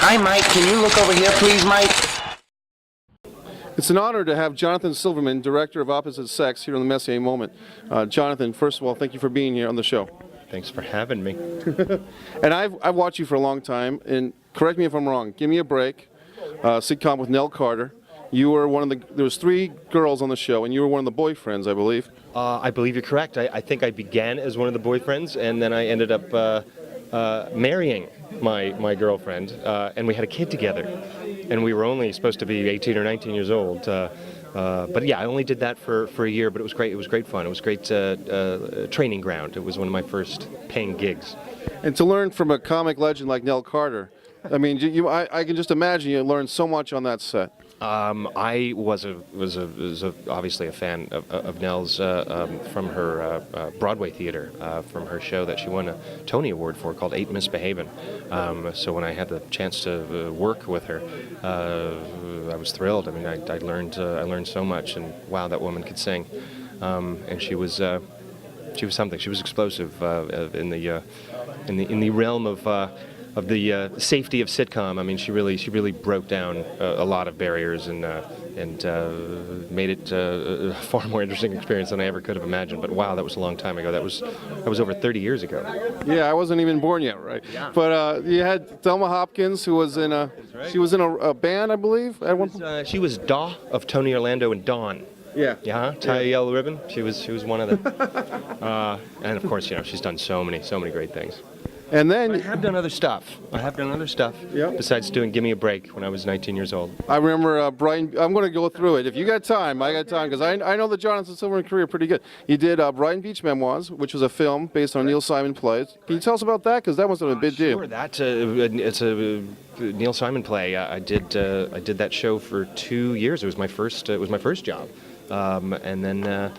Hi, Mike. Can you look over here, please, Mike? It's an honor to have Jonathan Silverman, director of Opposite Sex, here on the Messier Moment. Jonathan, first of all, thank you for being here on the show. Thanks for having me. And I've watched you for a long time, and correct me if I'm wrong, Give Me a Break, sitcom with Nell Carter. You were one of the, there was 3 girls on the show, and you were one of the boyfriends, I believe. I believe you're correct. I think I began as one of the boyfriends, and then I ended up marrying my girlfriend, and we had a kid together. And we were only supposed to be 18 or 19 years old. But yeah, I only did that for a year, but it was great. It was great fun. It was great training ground. It was one of my first paying gigs. And to learn from a comic legend like Nell Carter, I mean, I can just imagine you learned so much on that set. I was obviously a fan of Nell's from her Broadway Theater, from her show that she won a Tony Award for called Ain't Misbehavin'. So when I had the chance to work with her, I was thrilled. I mean, I learned so much, and wow, that woman could sing. And she was something. She was explosive in the realm of the safety of sitcom. I mean, she really broke down a lot of barriers and made it a far more interesting experience than I ever could have imagined. But wow, that was a long time ago. That was over 30 years ago. Yeah, I wasn't even born yet, right? Yeah. But you had Thelma Hopkins, who was in she was in a band, I believe, at one point. She was Daw of Tony Orlando and Dawn. Yeah. Yeah, tie a yellow ribbon. She was one of them. And of course, you know, she's done so many great things. And then I have done other stuff. Yep. Besides doing Give Me a Break when I was 19 years old. I remember Brian. I'm going to go through it. If you got time, I got time, because I know the Jonathan Silverman career pretty good. You did Brighton Beach Memoirs, which was a film based on Neil Simon plays. Can you tell us about that? Because that must have been a big deal. Sure. That it's a Neil Simon play. I did that show for 2 years. It was my first job, and then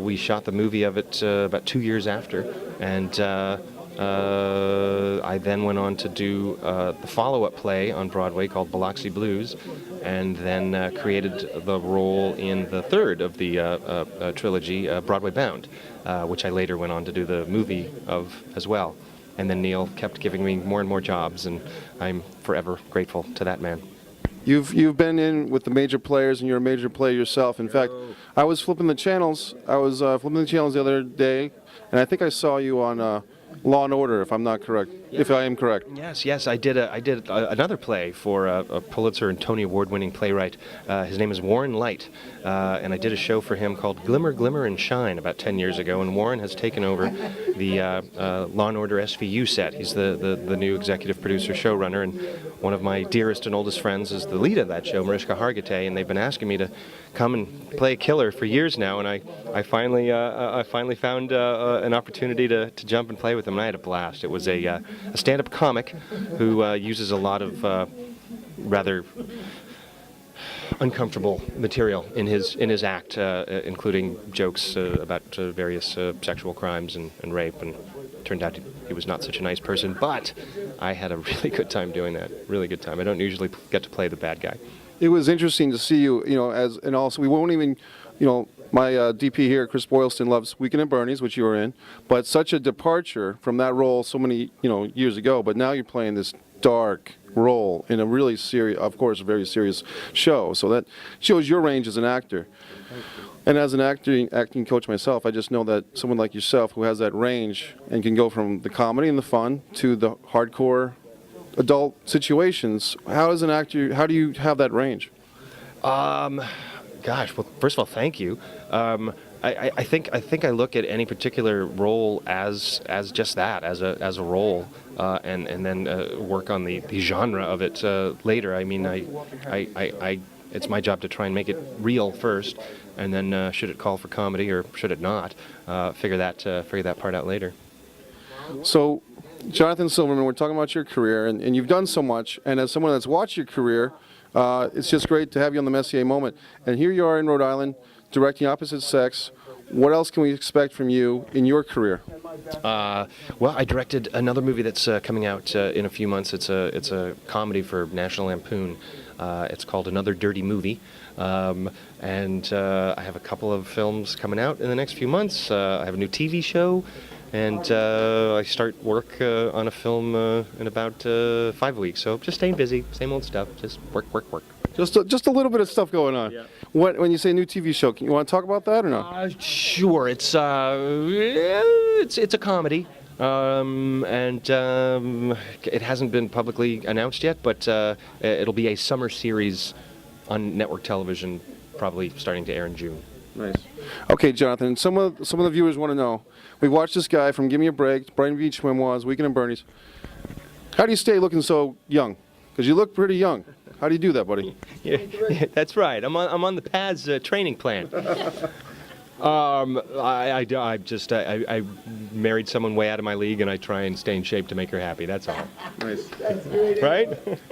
we shot the movie of it about 2 years after, and. I then went on to do the follow-up play on Broadway called Biloxi Blues, and then created the role in the third of the trilogy, Broadway Bound, which I later went on to do the movie of as well. And then Neil kept giving me more and more jobs, and I'm forever grateful to that man. You've been in with the major players, and you're a major player yourself. In fact, I was flipping the channels. The other day, and I think I saw you on Law and Order, if I'm not correct. Yeah. If I am correct. Yes. I did another play for a Pulitzer and Tony Award-winning playwright. His name is Warren Leight, and I did a show for him called Glimmer, Glimmer, and Shine about 10 years ago. And Warren has taken over the Law and Order SVU set. He's the new executive producer, showrunner, and one of my dearest and oldest friends is the lead of that show, Mariska Hargitay. And they've been asking me to come and play a killer for years now, and I finally found an opportunity to jump and play with him, and I had a blast. It was a stand-up comic who uses a lot of rather uncomfortable material in his act, including jokes about various sexual crimes and rape, and it turned out he was not such a nice person, but I had a really good time doing that. Really good time. I don't usually get to play the bad guy. It was interesting to see you, and also we won't even, my DP here, Chris Boylston, loves Weekend at Bernie's, which you were in, but such a departure from that role so many, years ago, but now you're playing this dark role in a really serious, of course, a very serious show, so that shows your range as an actor. And as an acting coach myself, I just know that someone like yourself who has that range and can go from the comedy and the fun to the hardcore adult situations. How as an actor, how do you have that range? Gosh, well, first of all, thank you. I think I look at any particular role as just that, as a role, and then work on the genre of it later. I mean, it's my job to try and make it real first, and then should it call for comedy or should it not, figure that part out later. So, Jonathan Silverman, we're talking about your career, and you've done so much, and as someone that's watched your career, it's just great to have you on the Messier Moment. And here you are in Rhode Island, directing Opposite Sex. What else can we expect from you in your career? Well, I directed another movie that's coming out in a few months. It's a comedy for National Lampoon. It's called Another Dirty Movie. And I have a couple of films coming out in the next few months. I have a new TV show. and I start work on a film in about 5 weeks. So just staying busy, same old stuff, just work. Just a little bit of stuff going on. Yeah. When you say new TV show, you want to talk about that or no? Sure. It's a comedy, and it hasn't been publicly announced yet, but it'll be a summer series on network television, probably starting to air in June. Nice. Okay, Jonathan. Some of the viewers want to know. We watched this guy from Give Me a Break, Brighton Beach Memoirs, Weekend at Bernie's. How do you stay looking so young? Because you look pretty young. How do you do that, buddy? Yeah, that's right. I'm on the PADS training plan. I married someone way out of my league, and I try and stay in shape to make her happy. That's all. Nice. That's great. Right?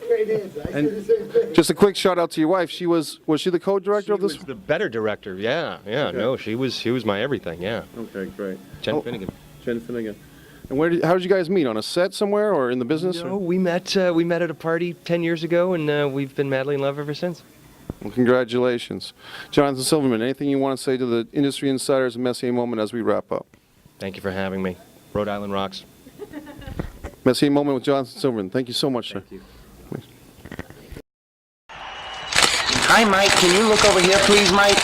Great answer. I And said the same thing. just a quick shout out to your wife. Was she the co-director of this? She was the better director. Yeah. Okay. No, she was my everything. Yeah. Okay, great. Jen Finnegan. Jen Finnegan. And how did you guys meet? On a set somewhere or in the business? No, we met at a party 10 years ago, and we've been madly in love ever since. Well, congratulations. Jonathan Silverman, anything you want to say to the industry insiders and Messier Moment as we wrap up? Thank you for having me. Rhode Island rocks. Messier Moment with Jonathan Silverman. Thank you so much, sir. Thank you. Hi, Mike. Can you look over here, please, Mike?